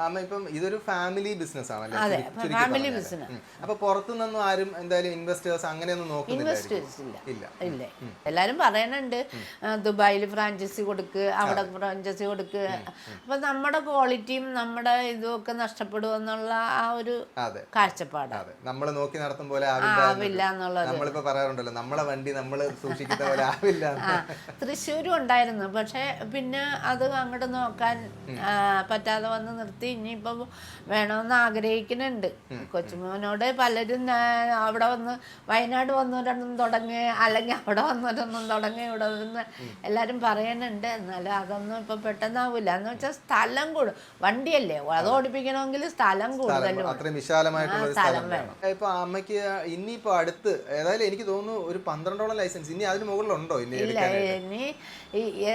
അമ്മ ഇപ്പം ഇതൊരു ഫാമിലി ബിസിനസ് ആണല്ലേ? അതെ, ചുരുക്കി ഫാമിലി പറഞ്ഞാല്. ബിസിനസ്. അപ്പൊ പുറത്തുനിന്നും ആരും എന്തായാലും ഇൻവെസ്റ്റേഴ്സ് അങ്ങനെയൊന്നും നോക്കുന്നില്ലായിരിക്കും. ഇൻവെസ്റ്റേഴ്സ് ഇല്ല. ഇല്ല. ഇല്ല, എല്ലാരും പറയുന്നുണ്ട് ദുബായിൽ ഫ്രാഞ്ചൈസി കൊടുക്ക്, അവിടെ ഫ്രാഞ്ചൈസി കൊടുക്ക്. അപ്പൊ നമ്മുടെ ക്വാളിറ്റിയും നമ്മുടെ ഇതും ഒക്കെ നഷ്ടപ്പെടുമെന്നുള്ള ആ ഒരു കാഴ്ചപ്പാട്. അതെ, നമ്മൾ നോക്കി നടത്തും പോലെ ആവില്ല എന്നുള്ളത്. നമ്മളിപ്പോ പറയാറുണ്ടല്ലോ, നമ്മളെ വണ്ടി നമ്മൾ സൂക്ഷിക്കുന്ന പോലെ ആവില്ല. തൃശ്ശൂരും ഉണ്ടായിരുന്നു, പക്ഷെ പിന്നെ അത് അങ്ങോട്ട് നോക്കാൻ പറ്റാതെ വന്ന് നിർത്തി. ഇനിയിപ്പോ വേണമെന്ന് ആഗ്രഹിക്കുന്നുണ്ട്. കൊച്ചുമോനോട് പലരും അവിടെ വന്ന് വയനാട് വന്നവരൊന്നും തുടങ്ങി, അല്ലെങ്കിൽ അവിടെ വന്നവരൊന്നും തുടങ്ങി, ഇവിടെ നിന്ന് എല്ലാരും പറയുന്നുണ്ട്. എന്നാലും അതൊന്നും ഇപ്പൊ പെട്ടെന്നാവൂല. എന്ന് വെച്ചാൽ സ്ഥലം കൂടും, വണ്ടിയല്ലേ അത് ഓടിപ്പിക്കണമെങ്കിൽ സ്ഥലം കൂടുതലും അത്രയും വിശാലമായിട്ടുള്ള സ്ഥലം വേണം. ഇപ്പൊ അമ്മയ്ക്ക് ഇനിയിപ്പോ അടുത്ത് ഏതായാലും എനിക്ക് തോന്നുന്നു ഒരു 12ഓളം ലൈസൻസ് ഇനി അതിന് മുകളിലുണ്ടോ? ഇല്ല, ഇനി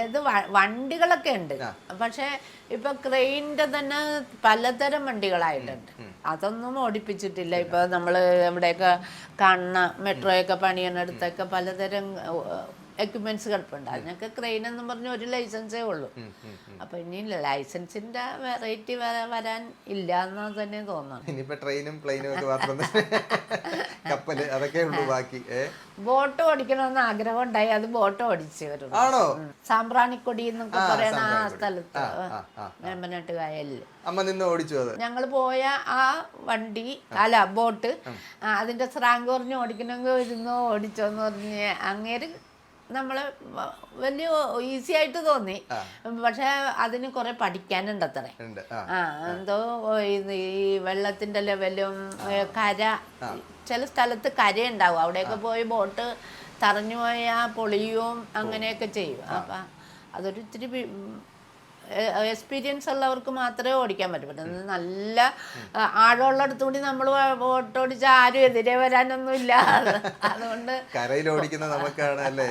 ഏത് വണ്ടികളൊക്കെ ഉണ്ട്, പക്ഷെ ഇപ്പൊ ക്രെയിനിന്റെ തന്നെ പലതരം വണ്ടികളായിട്ടുണ്ട്. അതൊന്നും ഓടിപ്പിച്ചിട്ടില്ല. ഇപ്പൊ നമ്മള് എവിടെയൊക്കെ കാണുന്ന മെട്രോയൊക്കെ പണിയുന്നിടത്തൊക്കെ പലതരം എക്യുപ്മെന്റ്സ് കിടപ്പുണ്ട്. അതിനൊക്കെ ക്രെയിൻ എന്നും പറഞ്ഞ ഒരു ലൈസൻസേ ഉള്ളൂ. അപ്പൊ ഇനി ലൈസൻസിന്റെ വെറൈറ്റി വരാൻ ഇല്ല എന്നാ തന്നെ തോന്നുന്നു. ഇനിയിപ്പോ ട്രെയിനും പ്ലെയിനും ഒക്കെ മാത്രം കപ്പല് അതൊക്കെ ഉള്ളൂ ബാക്കി. ബോട്ട് ഓടിക്കണമെന്ന് ആഗ്രഹം ഉണ്ടായി, അത് ബോട്ട് ഓടിച്ചു വരും. സാമ്പ്രാണിക്കൊടി എന്നൊക്കെ പറയുന്ന ആ സ്ഥലത്ത് വേമ്പനാട്ട് കായലില് അമ്മ നിന്ന് ഓടിച്ചു. അത് ഞങ്ങൾ പോയ ആ വണ്ടി അല്ല ബോട്ട്, അതിന്റെ സ്രാങ്ക് പറഞ്ഞ് ഓടിക്കണമെങ്കിൽ ഇരുന്നോ ഓടിച്ചോന്ന് പറഞ്ഞ് അങ്ങേര് നമ്മളെ വലിയ ഈസി ആയിട്ട് തോന്നി. പക്ഷെ അതിന് കുറെ പഠിക്കാനുണ്ട് അത്ര. എന്തോ ഈ വെള്ളത്തിന്റെ ലെവലും കര, ചില സ്ഥലത്ത് കരയുണ്ടാവും, അവിടെയൊക്കെ പോയി ബോട്ട് തറഞ്ഞു പോയാൽ പൊളിയും അങ്ങനെയൊക്കെ ചെയ്യും. അപ്പൊ അതൊരു ഇത്തിരി എക്സ്പീരിയൻസ് ഉള്ളവർക്ക് മാത്രമേ ഓടിക്കാൻ പറ്റൂ. നല്ല ആഴമുള്ളിടത്തു കൂടി നമ്മൾ ഓട്ടോടിച്ച ആരും എതിരെ വരാനൊന്നുമില്ല. അതുകൊണ്ട് കരയിൽ ഓടിക്കുന്ന നമുക്കാണ് അല്ലേ.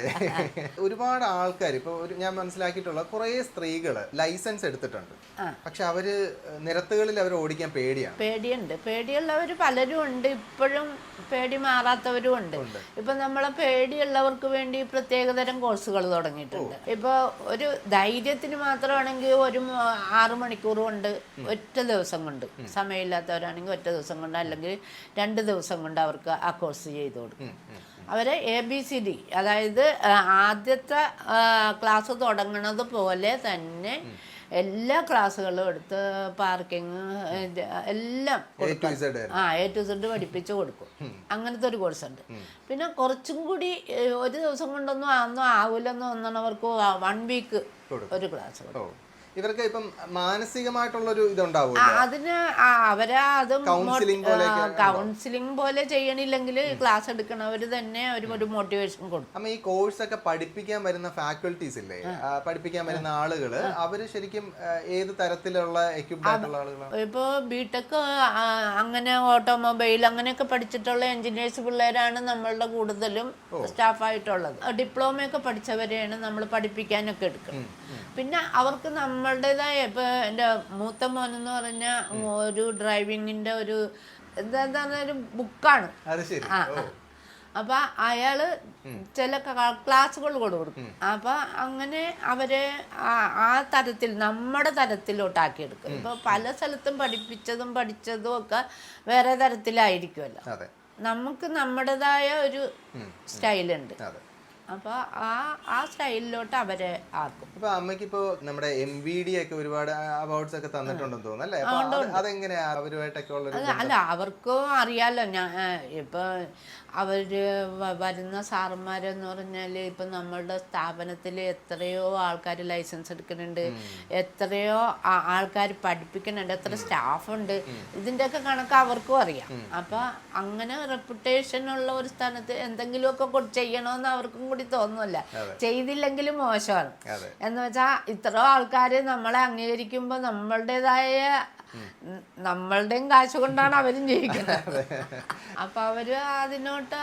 ഒരുപാട് ആൾക്കാർ ഇപ്പൊ ഞാൻ മനസ്സിലാക്കിയിട്ടുള്ള കുറെ സ്ത്രീകള് ലൈസൻസ് എടുത്തിട്ടുണ്ട്, പക്ഷെ അവര് നിരത്തുകളിൽ അവർ ഓടിക്കാൻ പേടിയുണ്ട്. പേടിയുള്ളവർ പലരും ഉണ്ട്, ഇപ്പോഴും പേടി മാറാത്തവരും ഉണ്ട്. ഇപ്പൊ നമ്മളെ പേടിയുള്ളവർക്ക് വേണ്ടി പ്രത്യേകതരം കോഴ്സുകൾ തുടങ്ങിയിട്ടുണ്ട്. ഇപ്പൊ ഒരു ധൈര്യത്തിന് മാത്രമാണെങ്കിൽ ഒരു 6 മണിക്കൂർ കൊണ്ട് ഒറ്റ ദിവസം കൊണ്ട്, സമയമില്ലാത്തവരാണെങ്കിൽ ഒറ്റ ദിവസം കൊണ്ട്, അല്ലെങ്കിൽ 2 ദിവസം കൊണ്ട് അവർക്ക് ആ കോഴ്സ് ചെയ്ത് കൊടുക്കും. അവരെ ABCD, അതായത് ആദ്യത്തെ ക്ലാസ് തുടങ്ങുന്നത് പോലെ തന്നെ എല്ലാ ക്ലാസ്സുകളും എടുത്ത് പാർക്കിങ് എല്ലാം A to Z പഠിപ്പിച്ചു കൊടുക്കും. അങ്ങനത്തെ ഒരു കോഴ്സ് ഉണ്ട്. പിന്നെ കുറച്ചും കൂടി ഒരു ദിവസം കൊണ്ടൊന്നും ആവില്ലെന്ന് തോന്നണവർക്ക് 1 വീക്ക് ഒരു ക്ലാസ് കൊടുക്കും. ഇവർക്ക് ഇപ്പം മാനസികമായിട്ടുള്ളൊരു ഇതുണ്ടാവും, അതിന് അവരെ അത് കൗൺസിലിംഗ് പോലെ ചെയ്യണില്ലെങ്കിൽ ക്ലാസ് എടുക്കണവര് തന്നെ ഒരു മോട്ടിവേഷൻ കൊടുക്കും. അമ്മ ഈ കോഴ്സ് ഒക്കെ പഠിപ്പിക്കാൻ വരുന്ന ഫാക്കൽറ്റീസ് ഇല്ലേ, പഠിപ്പിക്കാൻ വരുന്ന ആളുകള് അവര് ശരിക്കും ഏത് തരത്തിലുള്ള എക്യുപ്ഡ് ആയിട്ടുള്ള ആളുകളാണ്? ഇപ്പൊ ബിടെക് അങ്ങനെ ഓട്ടോമൊബൈൽ അങ്ങനെയൊക്കെ പഠിച്ചിട്ടുള്ള എഞ്ചിനീയേഴ്സ് പിള്ളേരാണ് നമ്മളുടെ കൂടുതലും സ്റ്റാഫായിട്ടുള്ളത്. ഡിപ്ലോമയൊക്കെ പഠിച്ചവരെയാണ് നമ്മൾ പഠിപ്പിക്കാനൊക്കെ എടുക്കുന്നത്. പിന്നെ അവർക്ക് നമ്മളുടേതായ ഇപ്പൊ എൻ്റെ മൂത്ത മോനെന്ന് പറഞ്ഞാൽ ഒരു ഡ്രൈവിങ്ങിന്റെ ഒരു ഒരു ബുക്കാണ്. അപ്പൊ അയാള് ചില ക്ലാസ്സുകൾ കൊടുക്കും. അപ്പൊ അങ്ങനെ അവരെ ആ തരത്തിൽ നമ്മുടെ തരത്തിലോട്ടാക്കിയെടുക്കും. ഇപ്പൊ പല സ്ഥലത്തും പഠിച്ചതും ഒക്കെ വേറെ തരത്തിലായിരിക്കുമല്ലോ. നമുക്ക് നമ്മുടേതായ ഒരു സ്റ്റൈലുണ്ട്. അപ്പൊ ആ സ്റ്റൈലിലോട്ട് അവരെ ആക്കും. ഇപ്പൊ അമ്മയ്ക്കിപ്പോ നമ്മുടെ MVD ഒക്കെ ഒരുപാട് അവാർഡ്സ് ഒക്കെ തന്നിട്ടുണ്ടെന്ന് തോന്നുന്നു അല്ലേ? അതെങ്ങനെയാ അവരുമായിട്ടൊക്കെ ഉള്ള? അല്ല, അവർക്കും അറിയാലോ. ഇപ്പൊ അവര് വരുന്ന സാറന്മാരെന്ന് പറഞ്ഞാല് ഇപ്പൊ നമ്മളുടെ സ്ഥാപനത്തിൽ എത്രയോ ആൾക്കാർ ലൈസൻസ് എടുക്കുന്നുണ്ട്, എത്രയോ ആൾക്കാർ പഠിപ്പിക്കുന്നുണ്ട്, എത്ര സ്റ്റാഫുണ്ട്, ഇതിന്റെ ഒക്കെ കണക്ക് അവർക്കും അറിയാം. അപ്പൊ അങ്ങനെ റെപ്യൂട്ടേഷൻ ഉള്ള ഒരു സ്ഥാനത്ത് എന്തെങ്കിലുമൊക്കെ ചെയ്യണമെന്ന് അവർക്കും കൂടി തോന്നുന്നില്ല. ചെയ്തില്ലെങ്കിലും മോശമാണ്. എന്ന് വെച്ചാൽ ഇത്ര ആൾക്കാര് നമ്മളെ അംഗീകരിക്കുമ്പോ നമ്മളുടെയും കാശ് കൊണ്ടാണ് അവരും ജീവിക്കുന്നത്. അപ്പൊ അവര് അതിനോട്ട്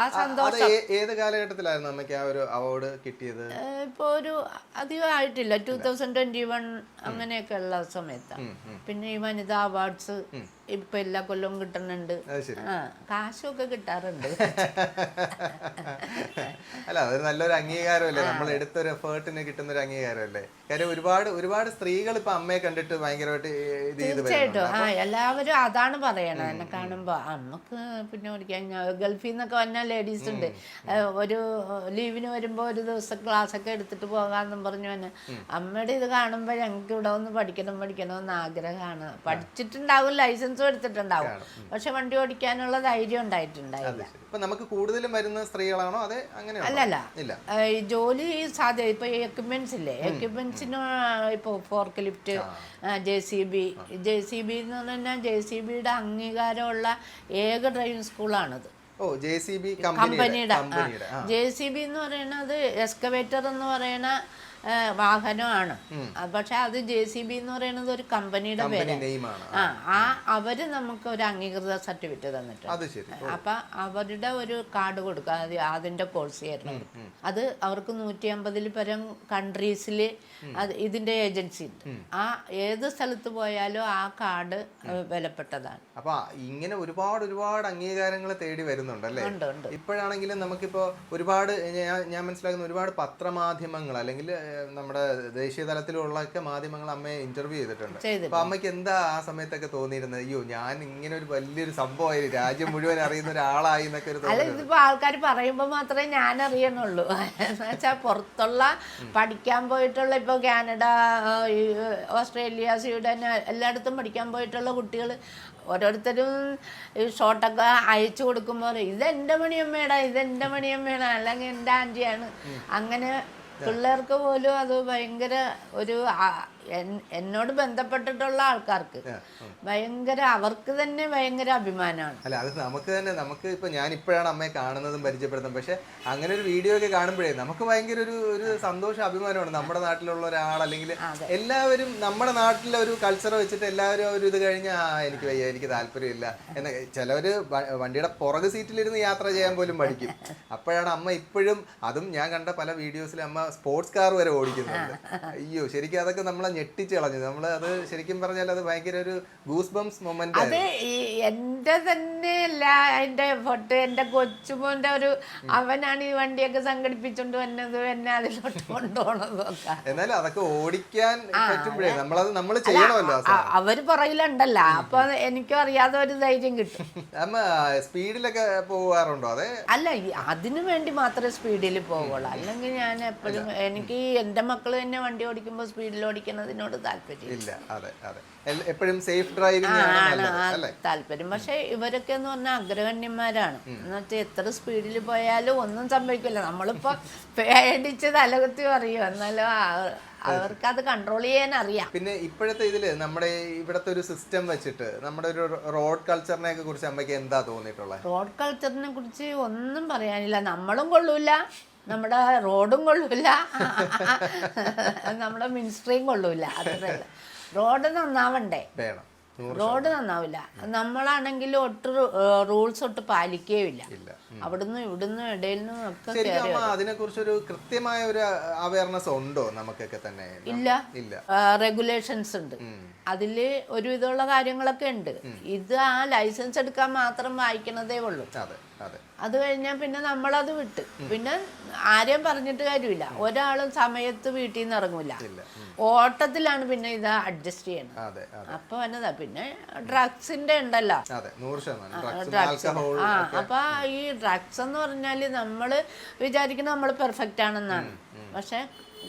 ആ സന്തോഷം. ഏത് കാലഘട്ടത്തിലായിരുന്നു അമ്മയ്ക്ക് ആ ഒരു അവാർഡ് കിട്ടിയത്? ഇപ്പൊ ഒരു അധികം ആയിട്ടില്ല, 2021 അങ്ങനെയൊക്കെ ഉള്ള സമയത്താണ്. പിന്നെ ഈ വനിതാ അവാർഡ്സ് ഇപ്പൊ എല്ലാ കൊല്ലവും കിട്ടുന്നുണ്ട്. കാശൊക്കെ കിട്ടാറുണ്ട്. അല്ല, അതൊരു നല്ലൊരു അംഗീകാരമല്ലേ, നമ്മൾ എടുത്തൊരു എഫേർട്ടിന് കിട്ടുന്ന ഒരു അംഗീകാരമല്ലേ. കാര്യം ഒരുപാട് സ്ത്രീകൾ ഇപ്പൊ അമ്മയെ കണ്ടിട്ട് ഭയങ്കരമായിട്ട് ഇത് ചെയ്ത് തീർച്ചയായിട്ടും എല്ലാവരും അതാണ് പറയണത് എന്നെ കാണുമ്പോ അമ്മക്ക് പിന്നെ ഓടിക്കാൻ ഗൾഫിൽ നിന്നൊക്കെ വന്ന ലേഡീസ് ഉണ്ട് ഒരു ലീവിന് വരുമ്പോ ഒരു ദിവസം ക്ലാസ് ഒക്കെ എടുത്തിട്ട് പോകാന്നും പറഞ്ഞു തന്നെ അമ്മയുടെ ഇത് കാണുമ്പോ ഞങ്ങൾക്ക് ഇവിടെ ഒന്ന് പഠിക്കണമെന്ന് ആഗ്രഹമാണ്. പഠിച്ചിട്ടുണ്ടാവും, ലൈസൻസും എടുത്തിട്ടുണ്ടാവും, പക്ഷെ വണ്ടി ഓടിക്കാനുള്ള ധൈര്യം ഉണ്ടായിട്ടുണ്ടായില്ല. നമുക്ക് കൂടുതലും വരുന്ന സ്ത്രീകളാണോ അതെ അങ്ങനെ? അല്ലല്ല, ഈ ജോലി സാധ്യത ഇപ്പൊ എക്യുപ്മെന്റ്സ് ഇല്ലേ, എക്യുപ്മെന്റ്സിന് ഇപ്പൊ ഫോർക്ക് ലിഫ്റ്റ്, JCB എന്ന് പറഞ്ഞാൽ JCBയുടെ അംഗീകാരമുള്ള ഏക ഡ്രൈവിംഗ് സ്കൂളാണിത്. കമ്പനിയുടെ JCB എന്ന് പറയുന്നത് എക്സ്കവേറ്റർ എന്ന് പറയുന്ന വാഹനമാണ്. പക്ഷെ അത് JCB എന്ന് പറയുന്നത് ഒരു കമ്പനിയുടെ പേര്. അവര് നമുക്ക് ഒരു അംഗീകൃത സർട്ടിഫിക്കറ്റ് തന്നിട്ടുണ്ട്. അപ്പൊ അവരുടെ ഒരു കാർഡ് കൊടുക്കുക, അതിന്റെ കോഴ്സ് ചെയ്യണം. അത് അവർക്ക് 150 പരം കൺട്രീസിൽ ഇതിന്റെ ഏജൻസി ഉണ്ട്. ആ ഏത് സ്ഥലത്ത് പോയാലും ആ കാർഡ് വിലപ്പെട്ടതാണ്. അപ്പൊ ഇങ്ങനെ ഒരുപാട് അംഗീകാരങ്ങൾ തേടി വരുന്നുണ്ടല്ലേ? ഇപ്പോഴാണെങ്കിലും നമുക്കിപ്പോ ഒരുപാട് ഞാൻ മനസ്സിലാക്കുന്ന ഒരുപാട് പത്രമാധ്യമങ്ങൾ അല്ലെങ്കിൽ നമ്മുടെ ദേശീയ തലത്തിലുള്ള മാധ്യമങ്ങൾ അമ്മയെ ഇന്റർവ്യൂ ചെയ്തിട്ടുണ്ട്. അപ്പൊ അമ്മയ്ക്ക് എന്താ ആ സമയത്തൊക്കെ തോന്നിയിരുന്നത്? അയ്യോ, ഞാൻ ഇങ്ങനെ ഒരു വലിയൊരു സംഭവമായി, രാജ്യം മുഴുവൻ അറിയുന്ന ഒരാളായി എന്നൊക്കെ ഒരു അല്ല, ഇതിപ്പോ ആൾക്കാർ പറയുമ്പോ മാത്രമേ ഞാൻ അറിയണുള്ളൂ. എന്ന് വെച്ചാൽ പുറത്തുള്ള പഠിക്കാൻ പോയിട്ടുള്ള ഇപ്പൊ കാനഡ, ഓസ്ട്രേലിയ, സ്വീഡൻ എല്ലായിടത്തും പഠിക്കാൻ പോയിട്ടുള്ള കുട്ടികൾ ഓരോരുത്തരും ഷോട്ടൊക്കെ അയച്ചു കൊടുക്കുമ്പോൾ ഇതെന്റെ മണിയമ്മേടാ അല്ലെങ്കിൽ എൻ്റെ ആൻറ്റിയാണ്. അങ്ങനെ പിള്ളേർക്ക് പോലും അത് ഭയങ്കര ഒരു എന്നോട് ബന്ധപ്പെട്ടിട്ടുള്ള ആൾക്കാർക്ക് അവർക്ക് തന്നെ ഭയങ്കര അഭിമാനമാണ്. അല്ല, അത് നമുക്ക് ഇപ്പൊ ഞാൻ ഇപ്പോഴാണ് അമ്മയെ കാണുന്നതും പരിചയപ്പെടുത്തുന്നത്. പക്ഷെ അങ്ങനെ ഒരു വീഡിയോ ഒക്കെ കാണുമ്പോഴേ നമുക്ക് ഭയങ്കര ഒരു സന്തോഷം, അഭിമാനമാണ്. നമ്മുടെ നാട്ടിലുള്ള ഒരാൾ അല്ലെങ്കിൽ എല്ലാവരും നമ്മുടെ നാട്ടിലെ ഒരു കൾച്ചർ വെച്ചിട്ട് എല്ലാവരും ഒരു ഇത് കഴിഞ്ഞാൽ എനിക്ക് വയ്യ, എനിക്ക് താല്പര്യമില്ല എന്ന് ചിലവര് വണ്ടിയുടെ പുറകു സീറ്റിലിരുന്ന് യാത്ര ചെയ്യാൻ പോലും പഠിക്കും. അപ്പോഴാണ് അമ്മ ഇപ്പോഴും, അതും ഞാൻ കണ്ട പല വീഡിയോസിൽ അമ്മ സ്പോർട്സ് കാർ വരെ ഓടിക്കുന്നുണ്ട്. അയ്യോ, ശരിക്കും അതൊക്കെ നമ്മളെ ഞെട്ടിച്ച് കളഞ്ഞു. നമ്മൾ അത് ശരിക്കും പറഞ്ഞാൽ അത് ഭയങ്കര ഒരു ഗൂസ് ബംസ് മൊമെന്റ്. അത് എന്റെ തന്നെയല്ല, എന്റെ ഫോട്ടോ എന്റെ കൊച്ചുമോന്റെ അവനാണ് ഈ വണ്ടിയൊക്കെ സംഘടിപ്പിച്ചോണ്ട് വന്നത്, എന്നെ അതിലോട്ട് കൊണ്ടുപോകണതൊക്കെ. എന്നാലും അതൊക്കെ ഓടിക്കാൻ പറ്റുമ്പോഴേ നമ്മൾ ചെയ്യണമല്ലോ. അവര് പുറകിലുണ്ടല്ലോ, അപ്പൊ എനിക്കും അറിയാതെ ഒരു ധൈര്യം കിട്ടും. അമ്മ സ്പീഡിലൊക്കെ പോകാറുണ്ടോ? അതെ, അല്ല, അതിനു വേണ്ടി മാത്രമേ സ്പീഡിൽ പോവുള്ളൂ. അല്ലെങ്കിൽ ഞാൻ എപ്പോഴും എനിക്ക് എന്റെ മക്കള് തന്നെ വണ്ടി ഓടിക്കുമ്പോ സ്പീഡിൽ ഓടിക്കുന്നതിനോട് താല്പര്യം എപ്പോഴും സേഫ് ഡ്രൈവിംഗ് താല്പര്യം. പക്ഷെ ഇവരൊക്കെ എന്ന് പറഞ്ഞാൽ അഗ്രഗണ്യന്മാരാണ്. എന്നുവെച്ചാൽ എത്ര സ്പീഡിൽ പോയാലും ഒന്നും സംഭവിക്കില്ല. നമ്മളിപ്പോ പേടിച്ച് തലകുത്തി പറയും, എന്നാലും അവർക്ക് അത് കൺട്രോൾ ചെയ്യാൻ അറിയാം. പിന്നെ ഇപ്പോഴത്തെ ഇതില് നമ്മുടെ ഇവിടത്തെ ഒരു സിസ്റ്റം വെച്ചിട്ട് നമ്മുടെ ഒരു റോഡ് കൾച്ചറിനെ കുറിച്ച് അമ്മയ്ക്ക് എന്താ തോന്നിയിട്ടുള്ളത്? റോഡ് കൾച്ചറിനെ കുറിച്ച് ഒന്നും പറയാനില്ല. നമ്മളും കൊള്ളൂല, നമ്മുടെ റോഡും കൊള്ളൂല, നമ്മുടെ മിനിസ്ട്രിയും കൊള്ളൂല. അത്രയല്ല, റോഡ് നന്നാവണ്ടേ, റോഡ് നന്നാവില്ല. നമ്മളാണെങ്കിൽ റൂൾസ് ഒട്ട് പാലിക്കുകയില്ല. അവിടുന്ന് ഇവിടുന്ന് ഇടയിൽ നിന്നും ഒക്കെ അതിനെ കുറിച്ചൊരു കൃത്യമായ ഒരു അവയർനെസ് ഉണ്ടോ നമുക്കൊക്കെ തന്നെ? ഇല്ല. റെഗുലേഷൻസ് ഉണ്ട്, അതില് ഒരുവിധമുള്ള കാര്യങ്ങളൊക്കെ ഉണ്ട്. ഇത് ആ ലൈസൻസ് എടുക്കാൻ മാത്രം വായിക്കണതേ ഉള്ളൂ. അത് കഴിഞ്ഞാൽ പിന്നെ നമ്മളത് വിട്ട് പിന്നെ ആരെയും പറഞ്ഞിട്ട് കാര്യമില്ല. ഒരാളും സമയത്ത് വീട്ടിൽ നിന്ന് ഇറങ്ങൂല, ഓട്ടത്തിലാണ് പിന്നെ ഇത് അഡ്ജസ്റ്റ് ചെയ്യണം. അപ്പൊ വന്നതാ. പിന്നെ ഡ്രഗ്സിന്റെ ഉണ്ടല്ലോ, ഡ്രഗ്സ്. അപ്പൊ ഈ ഡ്രഗ്സ് എന്ന് പറഞ്ഞാല് നമ്മള് വിചാരിക്കുന്ന നമ്മള് പെർഫെക്റ്റ് ആണെന്നാണ്, പക്ഷെ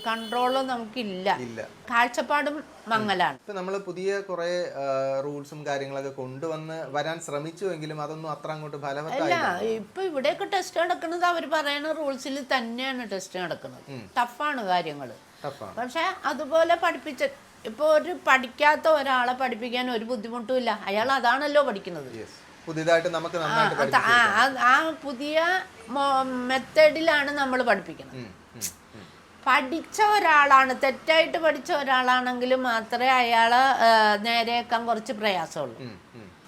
കൺട്രോള് നമുക്കില്ല, കാഴ്ചപ്പാടും മങ്ങലാണ്. ഇപ്പൊ നമ്മള് പുതിയ കുറെ റൂൾസും കാര്യങ്ങളൊക്കെ കൊണ്ടുവന്ന് വരാൻ ശ്രമിച്ചുവെങ്കിലും അതൊന്നും അത്ര അങ്ങോട്ട് ഫലവത്തായില്ല. ഇപ്പൊ ഇവിടെയൊക്കെ ടെസ്റ്റ് നടക്കുന്നത് അവർ പറയുന്ന റൂൾസിൽ തന്നെയാണ് ടെസ്റ്റ് നടക്കുന്നത്. ടഫാണ് കാര്യങ്ങള്. പക്ഷെ അതുപോലെ ഇപ്പൊ ഒരു പഠിക്കാത്ത ഒരാളെ പഠിപ്പിക്കാൻ ഒരു ബുദ്ധിമുട്ടും ഇല്ല. അയാൾ അതാണല്ലോ പഠിക്കുന്നത്. പുതിയതായിട്ട് നമുക്ക് ആ പുതിയ മെത്തേഡിലാണ് നമ്മൾ പഠിപ്പിക്കുന്നത്. പഠിച്ച ഒരാളാണ്, തെറ്റായിട്ട് പഠിച്ച ഒരാളാണെങ്കിൽ മാത്രമേ അയാളെ നേരെയാക്കാൻ കുറച്ച് പ്രയാസമുള്ളൂ.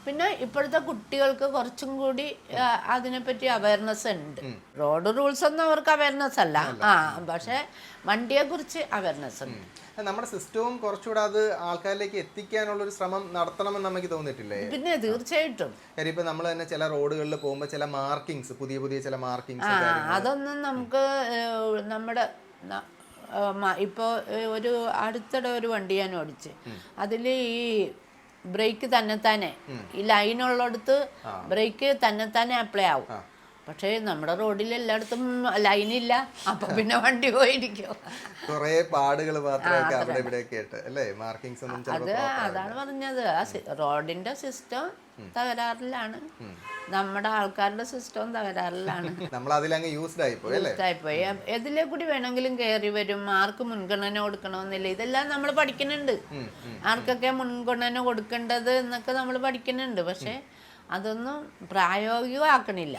പിന്നെ ഇപ്പോഴത്തെ കുട്ടികൾക്ക് കുറച്ചും കൂടി അതിനെപ്പറ്റി അവയർനെസ് ഉണ്ട്. റോഡ് റൂൾസ് ഒന്നും അവർക്ക് അവയർനെസ് അല്ല, പക്ഷെ വണ്ടിയെ കുറിച്ച് അവയർനെസ് ഉണ്ട്. നമ്മുടെ സിസ്റ്റവും കുറച്ചുകൂടെ അത് ആൾക്കാരിലേക്ക് എത്തിക്കാനുള്ള ഒരു ശ്രമം നടത്തണമെന്ന് നമുക്ക് തോന്നിയിട്ടില്ലേ? പിന്നെ തീർച്ചയായിട്ടും. കാര്യം ഇപ്പൊ നമ്മൾ തന്നെ ചില റോഡുകളിൽ പോകുമ്പോൾ ചില മാർക്കിങ്സ്, പുതിയ ചില മാർക്കിങ്സ്, അതൊന്നും നമുക്ക് നമ്മുടെ ഇപ്പോൾ ഒരു അടുത്തിടെ ഒരു വണ്ടി ഞാൻ ഓടിച്ച് അതിൽ ഈ ബ്രേക്ക് തന്നെത്താനെ ഈ ലൈനുള്ളിടത്ത് ബ്രേക്ക് തന്നെത്താനെ അപ്ലൈ ആവും. പക്ഷേ നമ്മുടെ റോഡിൽ എല്ലായിടത്തും ലൈനില്ല, അപ്പൊ പിന്നെ വണ്ടി പോയിരിക്കും. കുറേ പാടുകൾ മാത്രമേ അവിടെ ഇവിടെയൊക്കെ ആയിട്ട് അല്ലേ, മാർക്കിങ്സ് ഒന്നും അതാണ് പറഞ്ഞത്, ആ റോഡിന്റെ സിസ്റ്റം തകരാറിലാണ്, നമ്മുടെ ആൾക്കാരുടെ സിസ്റ്റവും തകരാറിലാണ്. നമ്മൾ അതിലങ്ങ് യൂസ്ഡ് ആയിപ്പോയി. എതിലെ കൂടി വേണമെങ്കിലും കയറി വരും, ആർക്ക് മുൻഗണന കൊടുക്കണമെന്നില്ല, ഇതെല്ലാം നമ്മൾ പഠിക്കുന്നുണ്ട്. ആർക്കൊക്കെ മുൻഗണന കൊടുക്കേണ്ടത് എന്നൊക്കെ നമ്മൾ പഠിക്കുന്നുണ്ട്. പക്ഷെ അതൊന്നും പ്രായോഗികമാക്കണില്ല.